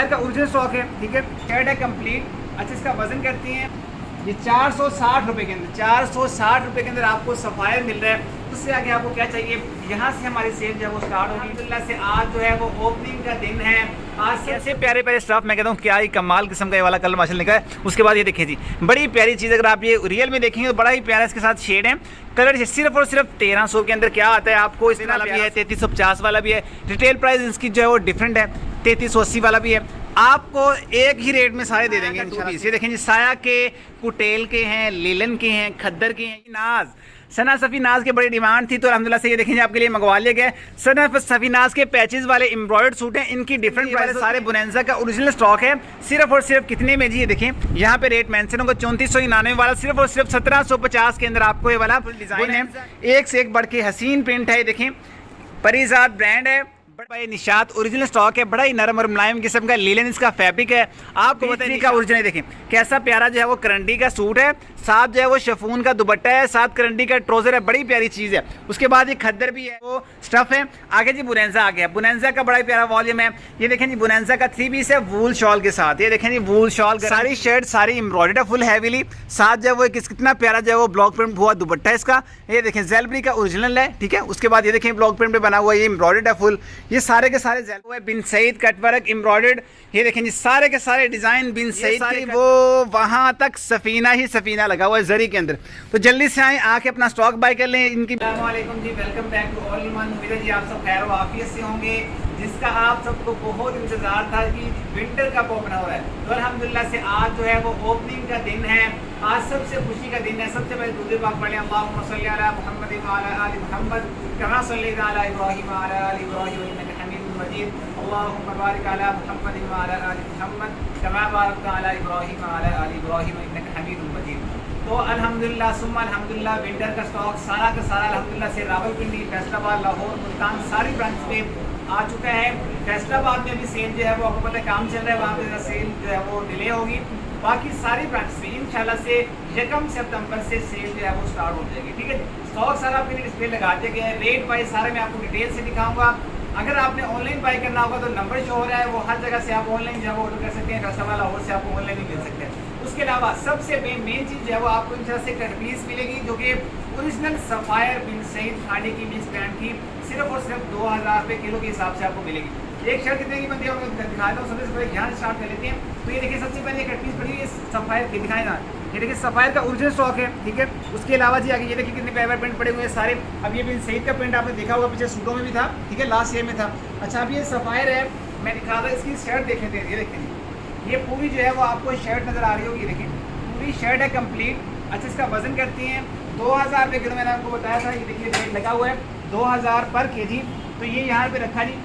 Sapphire का original stock है, ठीक है। शर्ट है कंप्लीट। अच्छा, इसका वजन करती हैं ये 460 रुपये के अंदर, 460 रुपये के अंदर आपको सफ़ायर मिल रहा है। उससे आगे आपको क्या चाहिए, यहाँ से हमारी सेल जो है वो स्टार्ट होगी अल्हम्दुलिल्लाह से। आज जो है वो ओपनिंग का दिन है। आज से ऐसे प्यारे प्यारे स्टफ, मैं कहता हूँ क्या ही कमाल किस्म का ये वाला कलर माशाल्लाह निकला है। उसके बाद ये देखिए जी, बड़ी प्यारी चीज़, अगर आप ये रियल में देखेंगे तो बड़ा ही प्यारा इसके साथ शेड है। कलर सिर्फ और सिर्फ 1300 के अंदर क्या आता है आपको। इस वाला भी है, 3350 वाला भी है। रिटेल प्राइस इसकी जो है वो डिफरेंट है, 3380 वाला भी है। आपको एक ही रेट में सारे दे देंगे इंशाल्लाह। ये देखें जी, साया के, कुटेल के हैं, लीलन के हैं, खद्दर के हैं। नाज, सना सफ़ी नाज के बड़ी डिमांड थी तो अल्हम्दुलिल्लाह से ये देखेंगे आपके लिए मंगवा लिए गए। सना सफ़ी नाज के पैचेस वाले एम्ब्रॉयडर्ड सूट हैं, इनकी डिफरेंट प्राइस सारे बोनेंजा का ओरिजिनल स्टॉक है। सिर्फ और सिर्फ कितने में जी, ये देखें यहाँ पे रेट मेंशन होगा 3499 वाला, सिर्फ और सिर्फ 1750 के अंदर आपको ये वाला डिज़ाइन है। एक से एक बढ़ के हसीन प्रिंट है। ये देखें, परिजात ब्रांड है, बड़ा निशात ओरिजिनल स्टॉक है। बड़ा ही नरम और मुलायम किस्म का लीलन इसका फैब्रिक है। आपको बताइए का ओरिजिनल देखें कैसा प्यारा जो है वो करंडी का सूट है, साथ जो है वो शिफॉन का दुपट्टा है, साथ करंडी का ट्राउजर है। बड़ी प्यारी चीज़ है। उसके बाद ये खद्दर भी है, वो स्टफ है। आगे जी बोनेंजा आ गया। बोनेंजा का बड़ा ही प्यारा वॉल्यूम है। ये देखें जी, बोनेंजा का 3 पीस है वूल शॉल के साथ। ये देखें जी, वूल शॉल, सारी शर्ट सारी एम्ब्रॉयडर्ड है फुल हैवीली। साथ जो है वो कितना प्यारा जो है वो ब्लॉक प्रिंट हुआ दुपट्टा है इसका। ये देखें ज़ेलबरी का ओरिजिनल है, ठीक है। उसके बाद ये देखें ब्लॉक प्रिंट पे बना हुआ, ये एम्ब्रॉयडर्ड है फुल। ये सारे के सारे बिन सईद कटवर्क एम्ब्रॉयडर्ड। ये देखें जी, सारे के सारे डिजाइन बिन सईद के, वो वहां तक सफीना ही सफीना लगा हुआ है जरी के अंदर। तो जल्दी से आए, आके अपना स्टॉक बाय कर लें इनकी। अस्सलाम वालेकुम जी, welcome back to all in one. उम्मीद है जी आप सब खैर व आफियत से होंगे, जिसका आप सबको बहुत इंतजार था कि विंटर कब ओपन हो रहा है। तो अल्हम्दुलिल्लाह से आज जो है वो ओपनिंग का दिन है। आज सबसे खुशी का दिन है। सबसे पहले दूध पाक पढ़ें, अल्लाहुम्मा सल्ली अला मुहम्मद व अला आलि मुहम्मद कमा सल्लैता अला इब्राहीम व अला आलि इब्राहीम इन्नका हमीदुम मजीद। अल्लाहुम्मा बारिक अला मुहम्मद व अला आलि मुहम्मद कमा बारकता अला इब्राहीम व अला आलि इब्राहीम इन्नका हमीदुम मजीद। तो अल्हम्दुलिल्लाह सुम्मा अल्हम्दुलिल्लाह, विंटर का स्टॉक सारा का सारा अल्हम्दुलिल्लाह से रावलपिंडी, फैसलाबाद, लाहौर, मुल्तान सारी ब्रांच पे आ चुका है। फैसलाबाद में अभी सेल जो है वो आपको पता है काम चल रहा है, वहाँ पे सेल जो है वो डिले होगी। बाकी सारी ब्रांच में इंशाल्लाह से 1 सितंबर से सेल जो है वो स्टार्ट हो जाएगी, ठीक है। स्टॉक सारा आपके लिए डिस्प्ले लगा दिया गया है। रेट वाइज सारे मैं आपको डिटेल से दिखाऊंगा। अगर आपने ऑनलाइन बाय करना होगा तो नंबर शो हो रहा है, वो हर जगह से आप ऑनलाइन जो है वो ऑर्डर कर सकते हैं। फैसलाबाद, लाहौर से आपको ऑनलाइन भी मिल सकते हैं। उसके अलावा सबसे मेन चीज़ जो है वो आपको इंशाल्लाह से कट पीस मिलेगी, जो कि ओरिजिनल सफ़ायर बिन सईद खाने की मिक्स ब्रांड की, सिर्फ और सिर्फ 2000 रुपये किलो के हिसाब से आपको मिलेगी। एक शर्ट कितने की बनती है आपको दिखाता हूँ। सबसे पहले यहाँ स्टार्ट कर लेते हैं। तो ये देखिए, सबसे पहले कट पीस पड़ी है सफ़ायर की, दिखाए ना। ये देखिए सफ़ायर का ओरिजिनल स्टॉक है, ठीक है। उसके अलावा जी आगे ये देखिए कितने प्यारे प्रिंट पड़े हुए हैं सारे। अब ये बिन सईद का प्रिंट आपने देखा होगा, पीछे सूटों में भी था, ठीक है, लास्ट ईयर में था। अच्छा, अब ये सफ़ायर है, मैं दिखा रहा, इसकी शर्ट देख लेते हैं। ये देखिए, ये पूरी जो है वो आपको शर्ट नज़र आ रही होगी। देखिए पूरी शर्ट है कंप्लीट। अच्छा, इसका वजन करती हैं 2000 रुपये किलो, मैंने आपको बताया था। ये देखिए रेट लगा हुआ है 2000 पर केजी। तो ये यहाँ पे रखा जी,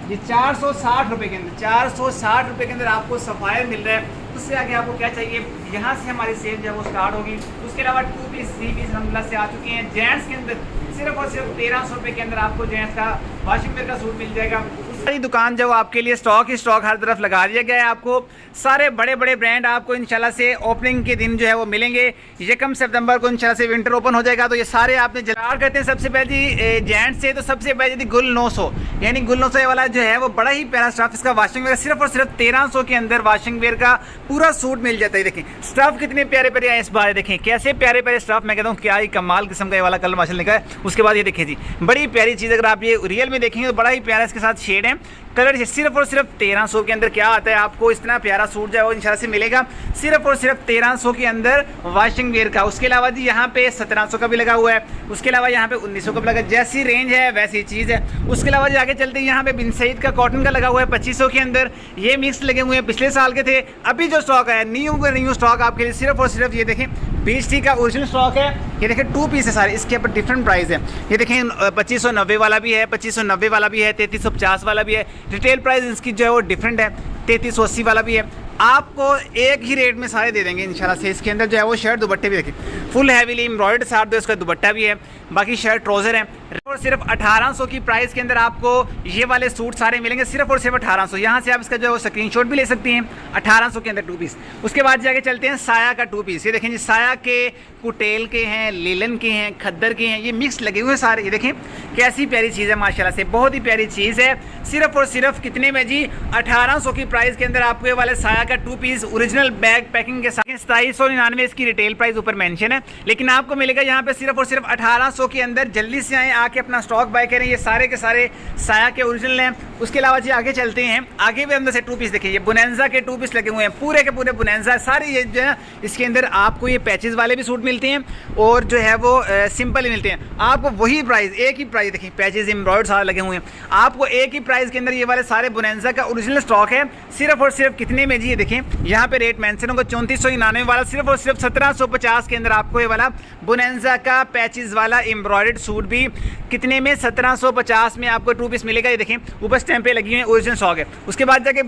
ये 460 रुपये के अंदर, 460 रुपये के अंदर आपको सफ़ायर मिल रहा है। उससे आगे आपको क्या चाहिए, यहाँ से हमारी सेल जो है वो स्टार्ट होगी। उसके अलावा 2 पीस 3 पीस अल्हम्दुलिल्लाह से आ चुके हैं। जेंट्स के अंदर सिर्फ और सिर्फ 1300 रुपये के अंदर आपको जेंट्स का वाशिंग वेयर का सूट मिल जाएगा। सारी दुकान जो आपके लिए स्टॉक ही स्टॉक हर तरफ लगा दिया गया है। आपको सारे बड़े बड़े ब्रांड आपको इंशाल्लाह से ओपनिंग के दिन जो है वो मिलेंगे। 1 सितंबर को इंशाल्लाह से विंटर ओपन हो जाएगा। तो ये सारे आपने जलार करते हैं। सबसे पहले जी जेंट्स से, तो सबसे पहले जी गुल 900, यानी गुल 900 वाला जो है वो बड़ा ही प्यारा स्टफ, इसका वाशिंग वेयर सिर्फ और सिर्फ 1300 के अंदर वाशिंग वेयर का पूरा सूट मिल जाता है। देखें स्टफ कितने प्यारे प्यारे हैं इस बार, देखें कैसे प्यारे प्यारे स्टफ, मैं कहता हूँ क्या ही कमाल किस्म का ये वाला कलर माशाल्लाह निकला है। उसके बाद ये देखिए जी, बड़ी प्यारी चीज़, अगर आप ये रियल में देखेंगे तो बड़ा ही प्यारा इसके साथ शेड है। कलर सिर्फ और सिर्फ 1300 के अंदर क्या आता है आपको, इतना प्यारा सूट जो है वो इंशाल्लाह से मिलेगा सिर्फ और सिर्फ 1300 के अंदर वाशिंग वेयर का। उसके अलावा जी यहाँ पे 1700 का भी लगा हुआ है। उसके अलावा यहाँ पे 1900 का भी लगा, जैसी रेंज है वैसी चीज़ है। उसके अलावा जी आगे चलते हैं, यहाँ पे बिन सईद का कॉटन का लगा हुआ है 2500 के अंदर। ये मिक्स लगे हुए हैं, पिछले साल के थे। अभी जो स्टॉक है न्यू स्टॉक आपके लिए सिर्फ और सिर्फ ये देखें बीच का ओरिजिनल स्टॉक है। ये देखें 2 पीस है सारे, इसके ऊपर डिफरेंट प्राइस है। ये देखें 2590 वाला भी है, 2590 वाला भी है, 3350 वाला भी है। रिटेल प्राइस इसकी जो है वो डिफरेंट है, 3380 वाला भी है। आपको एक ही रेट में सारे दे देंगे इंशाल्लाह से। इसके अंदर जो है वो शर्ट दुपट्टे भी देखें फुल हैवीली एम्ब्रॉयडर्ड साथ दो, इसका दुपट्टा भी है। बाकी शर्ट ट्राउजर है। और सिर्फ 1800 की प्राइस के अंदर आपको ये वाले सूट सारे मिलेंगे, सिर्फ और सिर्फ 1800। यहाँ से आप इसका जो है स्क्रीनशॉट भी ले सकती हैं, 1800 के अंदर 2 पीस। उसके बाद जाके चलते हैं साया का 2 पीस। ये देखें जी, साया के कुटेल के हैं, लेलन के हैं, खद्दर के हैं, ये मिक्स लगे हुए हैं सारे। ये देखें कैसी प्यारी चीज़ है, माशाल्लाह से बहुत ही प्यारी चीज़ है। सिर्फ और सिर्फ कितने में जी, 1800 की प्राइस के अंदर आपको ये वाले साया का 2 पीस ओरिजिनल बैग पैकिंग के साथ 2799 इसकी रिटेल प्राइस ऊपर मेंशन है, लेकिन आपको मिलेगा यहाँ पे सिर्फ और सिर्फ 1800 के अंदर। जल्दी से आए, आके अपना स्टॉक बाय करें। ये सारे के सारे साया के ओरिजिनल हैं। उसके अलावा जी आगे चलते हैं, आगे भी अंदर से 2 पीस देखिए, ये बुनेंजा के 2 पीस लगे हुए हैं, पूरे के पूरे बुनेंजा सारे। ये जो है इसके अंदर आपको ये पैचेस वाले भी सूट मिलते हैं और जो है वो सिंपल ही मिलते हैं। आपको वही प्राइस, एक ही प्राइस देखिए, पैचेस एम्ब्रॉयडर्ड सारे लगे हुए हैं, आपको एक ही प्राइस के अंदर ये वाले सारे बुनेंजा का ओरिजिनल स्टॉक है। सिर्फ और सिर्फ कितने में जी, ये देखें यहाँ पे रेट मेंशन होगा 3499 वाला, सिर्फ और सिर्फ 1750 के अंदर आपको ये वाला बुनेंजा का पैचेस वाला एम्ब्रॉयडर्ड सूट भी कितने में, 1750 में आपको 2 पीस मिलेगा। ये देखें ऊपर स्टैंप पे लगी हुई है, ओरिजिनल स्टॉक है। उसके बाद जाके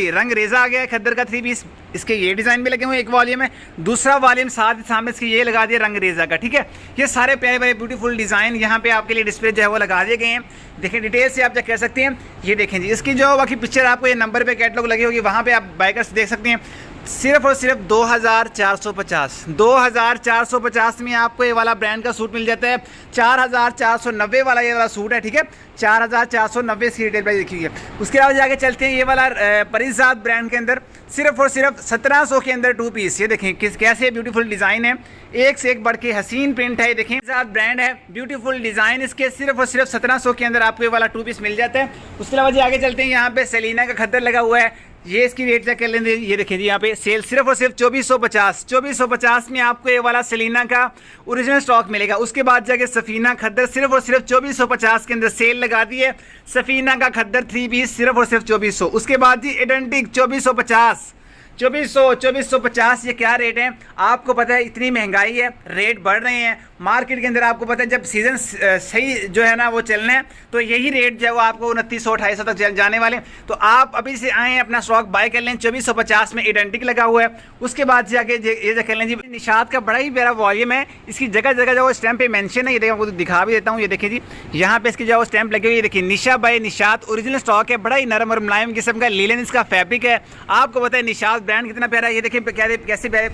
रंग रेजा आ गया है, खद्दर का 3 पीस। इसके ये डिज़ाइन भी लगे हुए हैं, एक वॉल्यूम है, दूसरा वॉल्यूम साथ सामने इसके ये लगा दिया रंग रेजा का, ठीक है। ये सारे प्यारे प्यारे ब्यूटीफुल डिज़ाइन यहाँ पे आपके लिए डिस्प्ले जो है वो लगा दिए गए हैं। देखिए डिटेल से आप चेक कर सकते हैं। ये देखें जी, इसकी जो बाकी पिक्चर आपको ये नंबर पे कैटलॉग लगी होगी, वहाँ पे आप बाइकर्स देख सकते हैं। सिर्फ और सिर्फ 2450 में आपको ये वाला ब्रांड का सूट मिल जाता है। 4490 वाला ये वाला सूट है, ठीक है, 4490 इसकी रिटेल प्राइस देखी है। उसके अलावा जाके चलते हैं, ये वाला परिजात ब्रांड के अंदर सिर्फ और सिर्फ 1700 के अंदर 2 पीस। ये देखें कैसे ब्यूटीफुल डिज़ाइन है, एक से एक बढ़ के हसीन प्रिंट है। ये देखें परिजात ब्रांड है, ब्यूटीफुल डिज़ाइन इसके, सिर्फ और सिर्फ 1700 के अंदर आपको ये वाला 2 पीस मिल जाता है। उसके अलावा जी आगे चलते हैं, यहाँ पे सेलिना का खद्दर लगा हुआ है, ये इसकी रेट चेक कर लेंगे। ये देखिए जी, यहाँ पे सेल सिर्फ और सिर्फ 2450 में आपको ये वाला सेलिना का ओरिजिनल स्टॉक मिलेगा। उसके बाद जाके सफीना खद्दर सिर्फ और सिर्फ 2450 के अंदर सेल लगा दी है। सफीना का खद्दर 3 पीस सिर्फ और सिर्फ 2400। उसके बाद जी एडेंटिक 2450 ये क्या रेट है, आपको पता है इतनी महंगाई है, रेट बढ़ रहे हैं मार्केट के अंदर। आपको पता है जब सीज़न सही जो है ना वो चलना है, तो यही रेट जो है वो आपको 2900-2800 तक जाने वाले। तो आप अभी से आएँ, अपना स्टॉक बाय कर लें। 2450 में एडेंटिक लगा हुआ है। उसके बाद जाके ये कर लें जी, निशात का बड़ा ही प्यारा वॉल्यूम है, इसकी जगह जगह जो स्टैंप पे मेंशन है। ये देखिए आपको दिखा भी देता हूँ, ये देखिए जी, यहाँ पे इसकी जो स्टैंप लगी हुई है, देखिए निशा बाय निशात ओरिजिनल स्टॉक है। बड़ा ही नरम और मुलायम किस्म का लीलन इसका फैब्रिक है। आपको पता है निशात ब्रांड कितना प्यारा है। ये देखिए कैसे प्यारे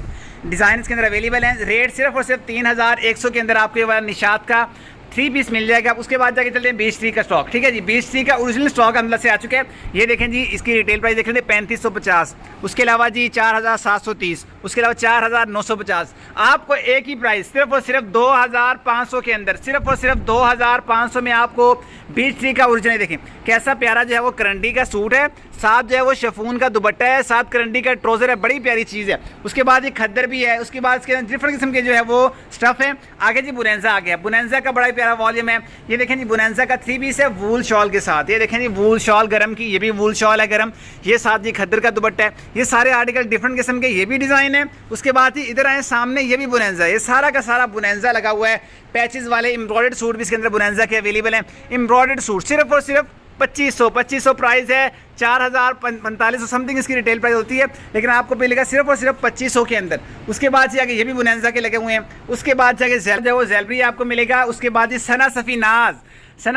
डिज़ाइन इसके अंदर अवेलेबल हैं। रेट सिर्फ और सिर्फ 3100 के अंदर आपको ये वाला निशात का 3 पीस मिल जाएगा। उसके बाद जाके चलते हैं बीच 3 का स्टॉक, ठीक है जी, बीच 3 का ओरिजिनल स्टॉक अंदर से आ चुका है। ये देखें जी, इसकी रिटेल प्राइस देख लेते हैं 3550। उसके अलावा जी 4730, उसके अलावा 4950। आपको एक ही प्राइस सिर्फ और सिर्फ 2500 के अंदर, सिर्फ और सिर्फ 2500 में आपको बीच 3 का ओरिजिनल देखें कैसा प्यारा जो है वो करंडी का सूट है, साथ जो है वो शिफॉन का दुपट्टा है, साथ करंडी का ट्राउजर है, बड़ी प्यारी चीज़ है। उसके बाद ये खद्दर भी है। उसके बाद इसके डिफरेंट किस्म के जो है वो स्टफ है। आगे जी बुनेंजा आ गया, बुनेंजा का बड़ा प्यारा वॉल्यूम है। ये देखें जी, बुनेंजा का 3 पीस है वूल शॉल के साथ। ये देखें जी, वूल शॉल गरम की, ये भी वूल शॉल है गरम। ये साथ जी खद्दर का दुपट्टा है। ये सारे आर्टिकल डिफरेंट किस्म के, ये भी डिज़ाइन है। उसके बाद ही इधर आए सामने, ये भी बुनेंजा, ये सारा का सारा बुनेंजा लगा हुआ है। पैचेस वाले एम्ब्रॉयडर्ड सूट भी इसके अंदर बुनेंजा के अवेलेबल हैं। एम्ब्रॉयडर्ड सूट सिर्फ और सिर्फ 2500 प्राइस है। 4045 समथिंग इसकी रिटेल प्राइस होती है, लेकिन आपको मिलेगा सिर्फ और सिर्फ 2500 के अंदर। उसके बाद से आगे ये भी बुनेंजा के लगे हुए हैं। उसके बाद जाके ज़ेलबरी आपको मिलेगा। उसके बाद ये सना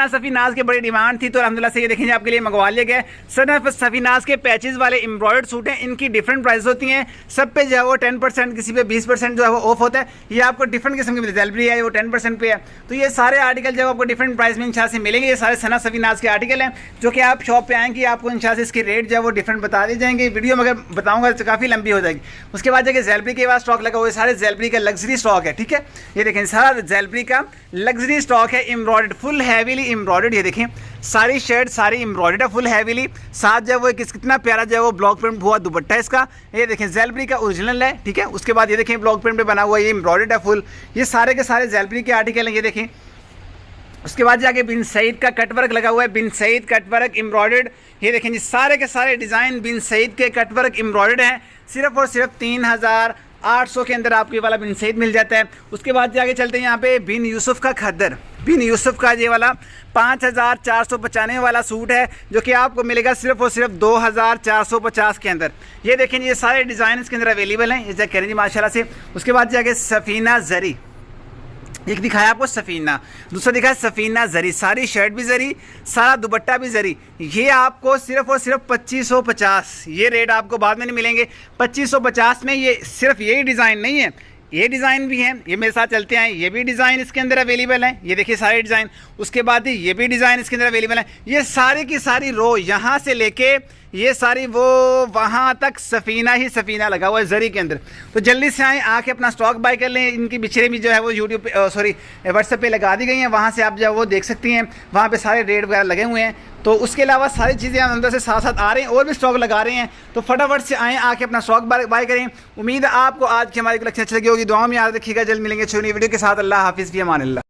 सफ़ीनाज की बड़ी डिमांड थी, तो अल्हम्दुलिल्लाह से ये देखेंगे आपके लिए मंगवा लिया गया। सना सफ़ीनाज के पैचेस वाले एम्ब्रॉयडर्ड सूट हैं, इनकी डिफरेंट प्राइस होती हैं। सब पे जो है वो 10%, किसी पे 20% जो है वो ऑफ होता है। ये आपको डिफरेंट किस्म की ज़ेलबरी है, वो 10% पे है। तो ये सारे आर्टिकल जो है आपको डिफरेंट प्राइस में इंशाल्लाह से मिलेंगे। ये सारे सना सफ़ीनाज के आर्टिकल हैं, जो कि आप शॉप पर आएँगे आपको इंशाल्लाह से इसके रेट जो है वो डिफरेंट बता दिए जाएंगे। वीडियो में अगर बताऊँगा तो काफ़ी लंबी हो जाएगी। उसके बाद जाके ज़ेलबरी के बाद स्टॉक लगा हुआ है, सारे ज़ेलबरी का लग्जरी स्टॉक है, ठीक है। ये देखें सारा ज़ेलबरी का लग्जरी स्टॉक है, एम्ब्रॉयडर्ड, फुल हैवीली एम्ब्रॉयडर्ड। ये देखें सारी शर्ट सारी एम्ब्रॉयडर्ड है, फुल हैवीली। साथ जो है वो कितना प्यारा जो है वो ब्लॉक प्रिंट हुआ दुपट्टा है इसका। ये देखें ज़ेलबरी का ओरिजिनल है, ठीक है। उसके बाद ये देखें ब्लॉक प्रिंट पे बना हुआ, ये एम्ब्रॉयडर्ड है फुल। ये सारे के सारे ज़ेलबरी के आर्टिकल हैं, ये देखें। उसके बाद जाके बिन सईद का कटवर्क लगा हुआ है, बिन सईद कटवर्क एम्ब्रॉयडर्ड। ये देखें जी, सारे के सारे डिज़ाइन बिन सईद के कटवर्क एम्ब्रॉयडर्ड हैं। सिर्फ और सिर्फ 3800 के अंदर आपको ये वाला बिन सईद मिल जाता है। उसके बाद जाके चलते हैं यहाँ पे बिन यूसुफ का खद्दर। बिन यूसुफ का ये वाला 5495 वाला सूट है, जो कि आपको मिलेगा सिर्फ और सिर्फ 2450 के अंदर। ये देखें ये सारे डिज़ाइन इसके अंदर अवेलेबल हैं, ये चेक करें जी माशाल्लाह से। उसके बाद जाके सफ़ीना ज़री, एक दिखाया आपको सफ़ीना, दूसरा दिखाया सफ़ीना जरी, सारी शर्ट भी जरी, सारा दुपट्टा भी जरी। ये आपको सिर्फ और सिर्फ 2550, ये रेट आपको बाद में नहीं मिलेंगे। 2550 में ये सिर्फ यही डिज़ाइन नहीं है, ये डिज़ाइन भी हैं, ये मेरे साथ चलते हैं, ये भी डिज़ाइन इसके अंदर अवेलेबल हैं, ये देखिए सारे डिज़ाइन। उसके बाद ये भी डिज़ाइन इसके अंदर अवेलेबल हैं। ये सारी की सारी रो यहाँ से लेके ये सारी वो वहाँ तक सफ़ीना ही सफ़ीना लगा हुआ है ज़री के अंदर। तो जल्दी से आएँ, आके अपना स्टॉक बाय कर लें। इनकी बिछड़े भी जो है वो यूट्यूब पे सॉरी व्हाट्सएप पे लगा दी गई हैं, वहाँ से आप जो वो देख सकती हैं, वहाँ पे सारे रेट वगैरह लगे हुए हैं। तो उसके अलावा सारी चीज़ें हम अंदर से साथ साथ आ रहे हैं और भी स्टॉक लगा रहे हैं। तो फटाफट से आएँ, आके अपना स्टॉक बाय करें। उम्मीद है आपको आज की हमारी कलेक्शन अच्छी लगी होगी। दुआ में याद रखिएगा, जल्द मिलेंगे छोटी वीडियो के साथ। अल्लाह हाफिज़, फ़ी अमान अल्लाह।